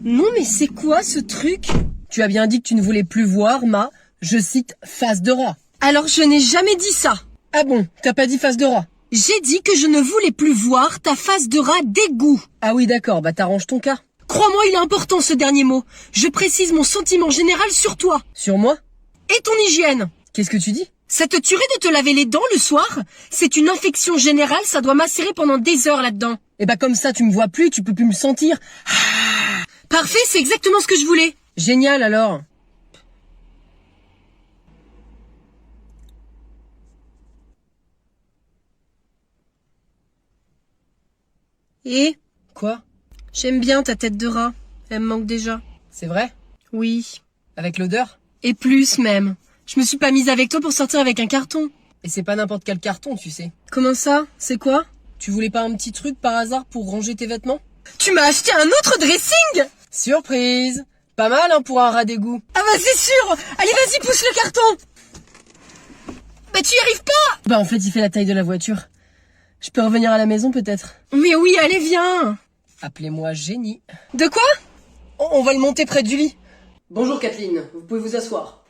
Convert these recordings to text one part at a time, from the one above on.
Non mais c'est quoi ce truc? Tu as bien dit que tu ne voulais plus voir ma, je cite, face de rat. Alors je n'ai jamais dit ça. Ah bon, t'as pas dit face de rat? J'ai dit que je ne voulais plus voir ta face de rat d'égout. Ah oui d'accord, bah t'arranges ton cas. Crois-moi, il est important ce dernier mot. Je précise mon sentiment général sur toi. Sur moi? Et ton hygiène. Qu'est-ce que tu dis? Ça te tuerait de te laver les dents le soir? C'est une infection générale, ça doit macérer pendant des heures là-dedans. Eh bah comme ça tu me vois plus, tu peux plus me sentir. Parfait, c'est exactement ce que je voulais. Génial alors. Et Quoi? j'aime bien ta tête de rat. Elle me manque déjà. C'est vrai? Oui. Avec l'odeur? Et plus même. Je me suis pas mise avec toi pour sortir avec un carton. Et c'est pas n'importe quel carton, tu sais. Comment ça? C'est quoi? Tu voulais pas un petit truc par hasard pour ranger tes vêtements? Tu m'as acheté un autre dressing? Surprise! Pas mal hein pour un rat d'égout. Ah bah c'est sûr. Allez vas-y, pousse le carton. Bah tu y arrives pas. Bah en fait il fait la taille de la voiture. Je peux revenir à la maison peut-être? Mais oui, allez viens. Appelez-moi génie. De quoi? On va le monter près du lit. Bonjour Kathleen, vous pouvez vous asseoir.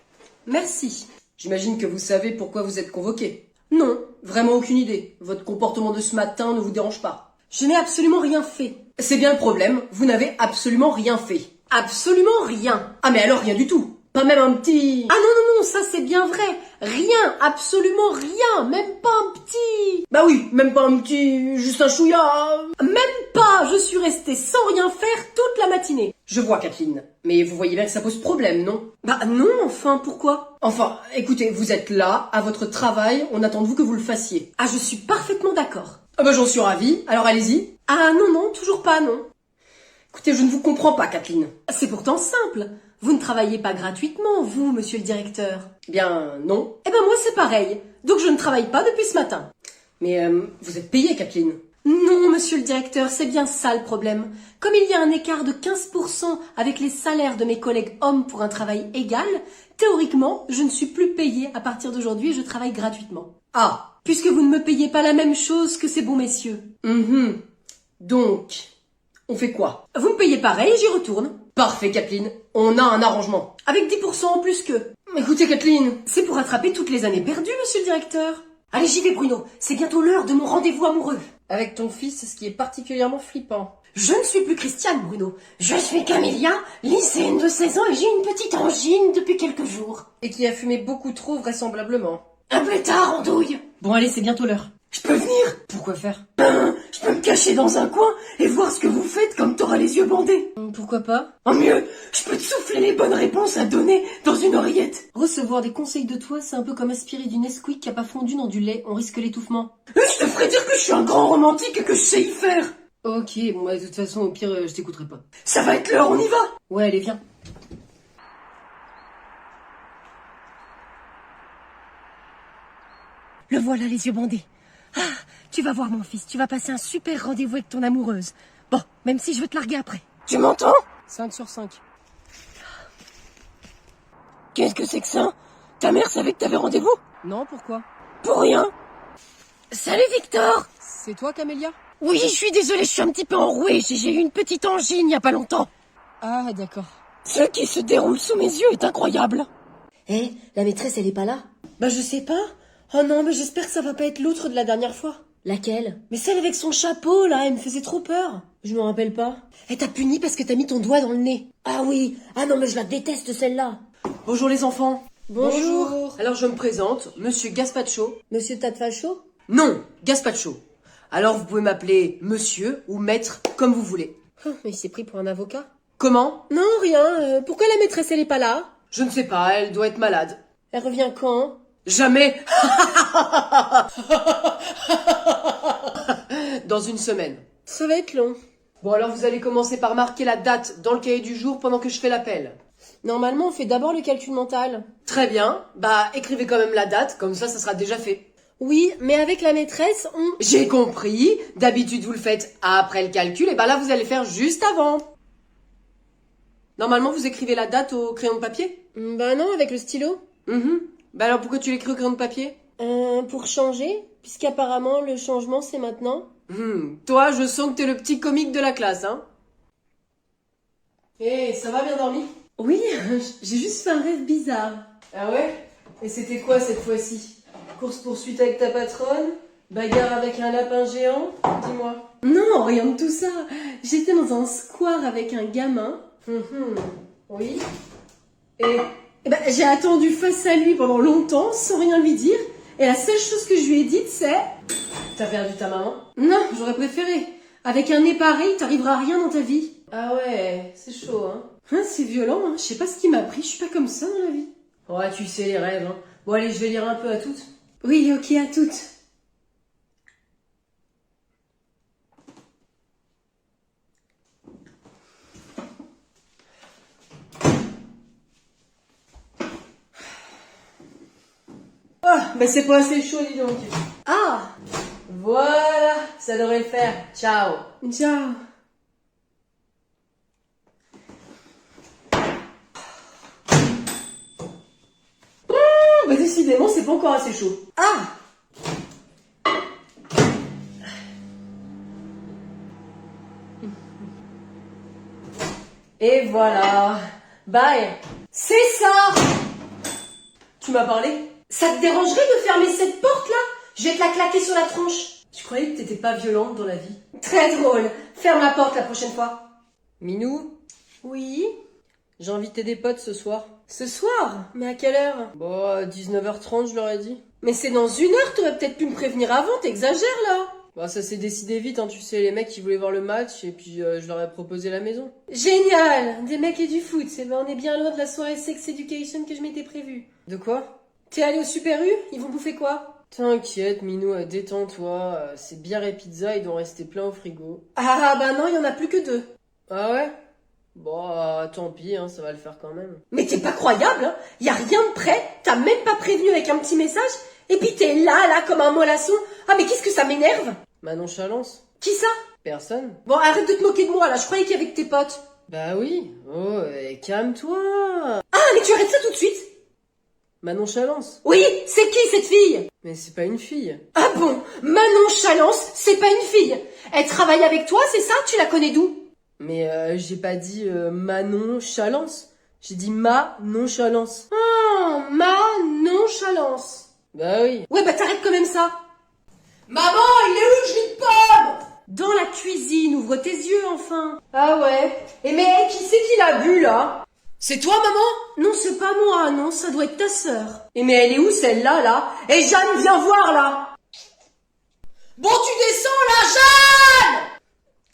Merci. J'imagine que vous savez pourquoi vous êtes convoquée. Non, Vraiment aucune idée. Votre comportement de ce matin ne vous dérange pas. je n'ai absolument rien fait. C'est bien le problème, vous n'avez absolument rien fait. Absolument rien. Ah mais alors rien du tout. Pas même un petit... Ah non, ça c'est bien vrai. Rien, absolument rien, même pas un petit... Bah oui, même pas un petit... juste un chouïa. Même pas, je suis restée sans rien faire toute la matinée. Je vois Kathleen, mais vous voyez bien que ça pose problème, non? Bah non, enfin, pourquoi? Enfin, écoutez, vous êtes là, à votre travail, on attend de vous que vous le fassiez. Ah, je suis parfaitement d'accord. Ah bah j'en suis ravie, alors allez-y. Ah non, toujours pas, non. Écoutez, je ne vous comprends pas Kathleen. C'est pourtant simple. Vous ne travaillez pas gratuitement, vous, monsieur le directeur. Bien non, Eh ben moi c'est pareil. Donc je ne travaille pas depuis ce matin. mais vous êtes payée Kathleen. Non, monsieur le directeur, c'est bien ça le problème. Comme il y a un écart de 15% avec les salaires de mes collègues hommes pour un travail égal, théoriquement, je ne suis plus payée à partir d'aujourd'hui et je travaille gratuitement. Ah, Puisque vous ne me payez pas la même chose que ces bons messieurs. donc, on fait quoi? Vous me payez pareil et j'y retourne. Parfait Kathleen, on a un arrangement. Avec 10% en plus que. Écoutez Kathleen, C'est pour rattraper toutes les années perdues, monsieur le directeur. Allez, j'y vais, Bruno. C'est bientôt l'heure de mon rendez-vous amoureux. avec ton fils, ce qui est particulièrement flippant. Je ne suis plus Christiane, Bruno. Je suis Camélia, lycéenne de 16 ans et j'ai une petite angine depuis quelques jours. Et qui a fumé beaucoup trop vraisemblablement. Un plus tard, andouille. Bon allez, c'est bientôt l'heure. Je peux venir? Pourquoi faire? Je peux me cacher dans un coin et voir ce que vous faites comme t'auras les yeux bandés. Pourquoi pas? En mieux, je peux te souffler les bonnes réponses à donner dans une oreillette. Recevoir des conseils de toi, c'est un peu comme aspirer du Nesquik qui a pas fondu dans du lait, on risque l'étouffement. Je te ferai dire que je suis un grand romantique et que je sais y faire. Ok, bon bah, de toute façon, au pire, je t'écouterai pas. Ça va être l'heure, on y va. Ouais, allez, viens. Le voilà, les yeux bandés. Ah, tu vas voir mon fils, tu vas passer un super rendez-vous avec ton amoureuse. Bon, même si je veux te larguer après. Tu m'entends? 5 sur 5. Qu'est-ce que c'est que ça? Ta mère savait que t'avais rendez-vous? Non, pourquoi? Pour rien. Salut Victor. C'est toi, Camélia? Oui, je suis désolée, je suis un petit peu enrouée. J'ai eu une petite angine il y a pas longtemps. Ah, d'accord. Ce qui se déroule sous mes yeux est incroyable. Eh, la maîtresse, elle est pas là? Bah je sais pas. Oh non, mais j'espère que ça va pas être l'autre de la dernière fois. Laquelle? Mais celle avec son chapeau, là, elle me faisait trop peur. Je me rappelle pas. Elle t'a puni parce que t'as mis ton doigt dans le nez. Ah oui, ah non mais je la déteste celle-là. Bonjour les enfants. Bonjour. Alors je me présente, Monsieur Gaspacho. Monsieur Tadfacho? Non, Gaspacho. Alors vous pouvez m'appeler Monsieur ou Maître, comme vous voulez. Mais il s'est pris pour un avocat. Comment? Non, rien. Pourquoi la maîtresse, elle est pas là? Je ne sais pas, elle doit être malade. Elle revient quand? Jamais. Dans une semaine. Ça va être long. Bon alors vous allez commencer par marquer la date dans le cahier du jour pendant que je fais l'appel. Normalement, on fait d'abord le calcul mental. Très bien, bah écrivez quand même la date, comme ça sera déjà fait. Oui, mais avec la maîtresse, on... J'ai compris, d'habitude vous le faites après le calcul, et bah là vous allez faire juste avant. Normalement vous écrivez la date au crayon de papier? Bah non, avec le stylo. Bah alors pourquoi tu l'écris au crayon de papier? Pour changer, puisqu'apparemment le changement c'est maintenant. Toi je sens que t'es le petit comique de la classe, hein. Hé, ça va, bien dormi? Oui, j'ai juste fait un rêve bizarre. Ah ouais? Et c'était quoi cette fois-ci? Course-poursuite avec ta patronne? Bagarre avec un lapin géant? Dis-moi. Non, rien de tout ça. J'étais dans un square avec un gamin. Oui? Et J'ai attendu face à lui pendant longtemps sans rien lui dire. Et la seule chose que je lui ai dite, c'est... t'as perdu ta maman? Non, j'aurais préféré. Avec un nez pareil, t'arriveras à rien dans ta vie. Ah ouais, c'est chaud, hein? Hein, c'est violent, hein. Je sais pas ce qui m'a pris, je suis pas comme ça dans la vie. Ouais, tu sais les rêves, hein. Bon allez, je vais lire un peu à toutes. Oui, ok, à toutes. Ah, mais c'est pas assez chaud, dis donc. Ah, Voilà, ça devrait le faire. Ciao. ciao. Bah décidément, c'est pas encore assez chaud. Ah, Et voilà. Bye. c'est ça. Tu m'as parlé? Ça te dérangerait de fermer cette porte là? Je vais te la claquer sur la tronche. Je croyais que t'étais pas violente dans la vie. Très drôle. Ferme la porte la prochaine fois. Minou, Oui. j'ai invité des potes ce soir. Ce soir? Mais à quelle heure? Bon, à 19h30, je leur ai dit. Mais c'est dans 1 heure, t'aurais peut-être pu me prévenir avant, t'exagères là. Bah ça s'est décidé vite, hein, tu sais, les mecs ils voulaient voir le match et puis je leur ai proposé la maison. Génial. Des mecs et du foot. Eh ben, on est bien loin de la soirée sex education que je m'étais prévue. De quoi? T'es allé au Super U? Ils vont bouffer quoi? T'inquiète, Minou, détends-toi, c'est bière et pizza, ils doivent rester pleins au frigo. Ah bah non, il y en a plus que 2. Ah ouais? Bon, tant pis, hein, ça va le faire quand même. Mais t'es pas croyable, hein? Y a rien de prêt, t'as même pas prévenu avec un petit message, et puis t'es là, comme un mollasson. Ah mais qu'est-ce que ça m'énerve? Ma nonchalance? Qui ça? Personne? Bon, arrête de te moquer de moi là, je croyais qu'il y avait que tes potes. Bah oui, oh, calme-toi. Ah, mais tu arrêtes ça tout de suite? Ma nonchalance? Oui, c'est qui cette fille? Mais c'est pas une fille. Ah bon, ma nonchalance, c'est pas une fille. Elle travaille avec toi, c'est ça? Tu la connais d'où? Mais j'ai pas dit ma nonchalance. J'ai dit ma nonchalance. Oh, ma nonchalance. Bah oui. Ouais, bah t'arrêtes quand même ça. Maman, il est où le jus de pomme? Dans la cuisine, ouvre tes yeux enfin. Ah ouais. Et mais qui c'est qui l'a bu là? C'est toi, maman? Non, c'est pas moi, non, ça doit être ta sœur. Et mais elle est où celle-là, là? Et Jeanne, viens voir, là! Bon, tu descends, là, Jeanne!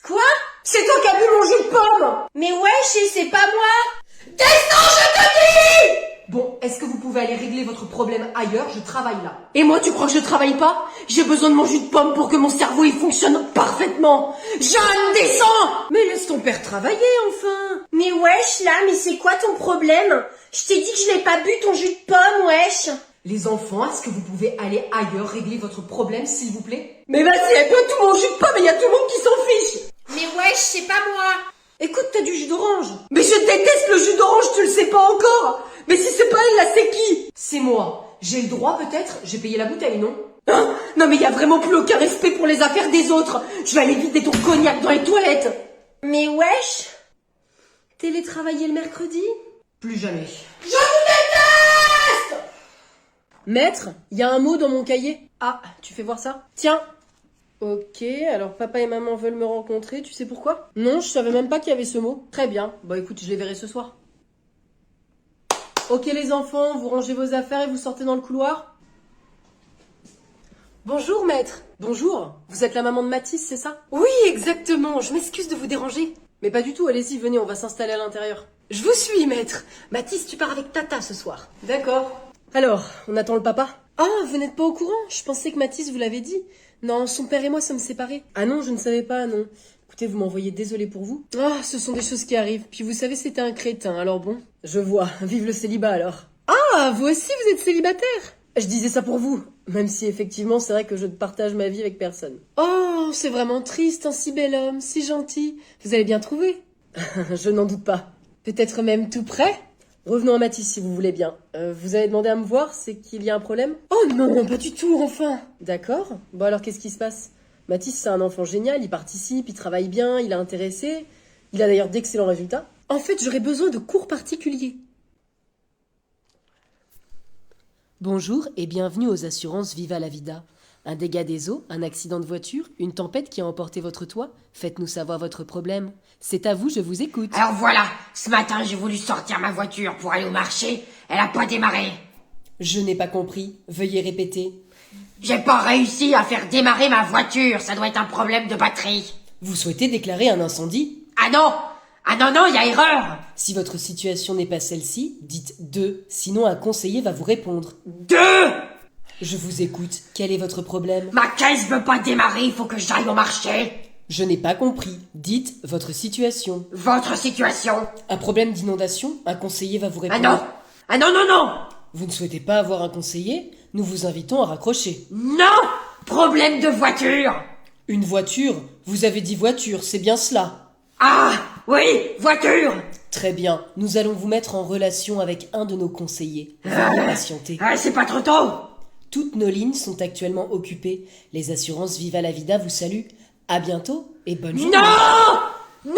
Quoi? C'est toi qui as bu mon jus de pomme! Mais wesh, c'est pas moi. Descends, je te dis! Bon, est-ce que vous pouvez aller régler votre problème ailleurs? Je travaille là. Et moi, tu crois que je travaille pas? J'ai besoin de mon jus de pomme pour que mon cerveau il fonctionne parfaitement. Jeanne, descends! Mais laisse ton père travailler, enfin. Mais wesh, là, mais c'est quoi ton problème? Je t'ai dit que je l'ai pas bu ton jus de pomme, wesh. Les enfants, est-ce que vous pouvez aller ailleurs régler votre problème, s'il vous plaît? Mais vas-y, elle boit tout mon jus de pomme et il y a tout le monde qui s'en fiche. Mais wesh, c'est pas moi. Écoute, t'as du jus d'orange. Mais je déteste le jus d'orange, tu le sais pas encore. Mais si c'est pas elle, là, c'est qui? C'est moi. J'ai le droit, peut-être? J'ai payé la bouteille, non? Hein? Non, mais y a vraiment plus aucun respect pour les affaires des autres. Je vais aller vider ton cognac dans les toilettes. Mais wesh. Télétravailler le mercredi? Plus jamais. Je vous déteste! Maître, il y a un mot dans mon cahier. Ah, tu fais voir ça? Tiens. Ok, alors papa et maman veulent me rencontrer, tu sais pourquoi? Non, je savais même pas qu'il y avait ce mot. Très bien, bon écoute, je les verrai ce soir. Ok les enfants, vous rangez vos affaires et vous sortez dans le couloir? Bonjour, maître. Bonjour, vous êtes la maman de Mathis, c'est ça? Oui, exactement. Je m'excuse de vous déranger. Mais pas du tout, allez-y, venez, on va s'installer à l'intérieur. Je vous suis, maître. Mathis, tu pars avec Tata ce soir. D'accord. Alors, on attend le papa? Ah, vous n'êtes pas au courant? Je pensais que Mathis vous l'avait dit. Non, son père et moi sommes séparés. Ah non, je ne savais pas, non. Écoutez, vous m'envoyez désolé pour vous. Ah, ce sont des choses qui arrivent. Puis vous savez, c'était un crétin, alors bon. Je vois, vive le célibat alors. Ah, vous aussi, vous êtes célibataire? Je disais ça pour vous, même si effectivement c'est vrai que je ne partage ma vie avec personne. Oh, c'est vraiment triste, un si bel homme, si gentil. Vous allez bien trouver. Je n'en doute pas. Peut-être même tout près. Revenons à Mathis si vous voulez bien. Vous avez demandé à me voir, c'est qu'il y a un problème? Oh non, pas du tout, enfin. D'accord. Bon alors qu'est-ce qui se passe? Mathis c'est un enfant génial, il participe, il travaille bien, il est intéressé. Il a d'ailleurs d'excellents résultats. En fait, j'aurais besoin de cours particuliers. Bonjour et bienvenue aux assurances Viva la Vida. Un dégât des eaux, un accident de voiture, une tempête qui a emporté votre toit? Faites-nous savoir votre problème. C'est à vous, je vous écoute. Alors voilà, ce matin j'ai voulu sortir ma voiture pour aller au marché, elle a pas démarré. Je n'ai pas compris. Veuillez répéter. J'ai pas réussi à faire démarrer ma voiture, ça doit être un problème de batterie. Vous souhaitez déclarer un incendie? Ah non, il y a erreur. Si votre situation n'est pas celle-ci, dites 2, sinon un conseiller va vous répondre. 2. Je vous écoute. Quel est votre problème? Ma caisse veut pas démarrer, il faut que j'aille au marché. Je n'ai pas compris. Dites votre situation. Votre situation. Un problème d'inondation? Un conseiller va vous répondre. Ah non. Vous ne souhaitez pas avoir un conseiller? Nous vous invitons à raccrocher. Non, problème de voiture. Une voiture? Vous avez dit voiture, c'est bien cela. Ah, oui, voiture. Très bien, nous allons vous mettre en relation avec un de nos conseillers. Veuillez patienter. Ah, c'est pas trop tôt. Toutes nos lignes sont actuellement occupées. Les assurances Viva la Vida vous saluent. À bientôt et bonne journée. Non.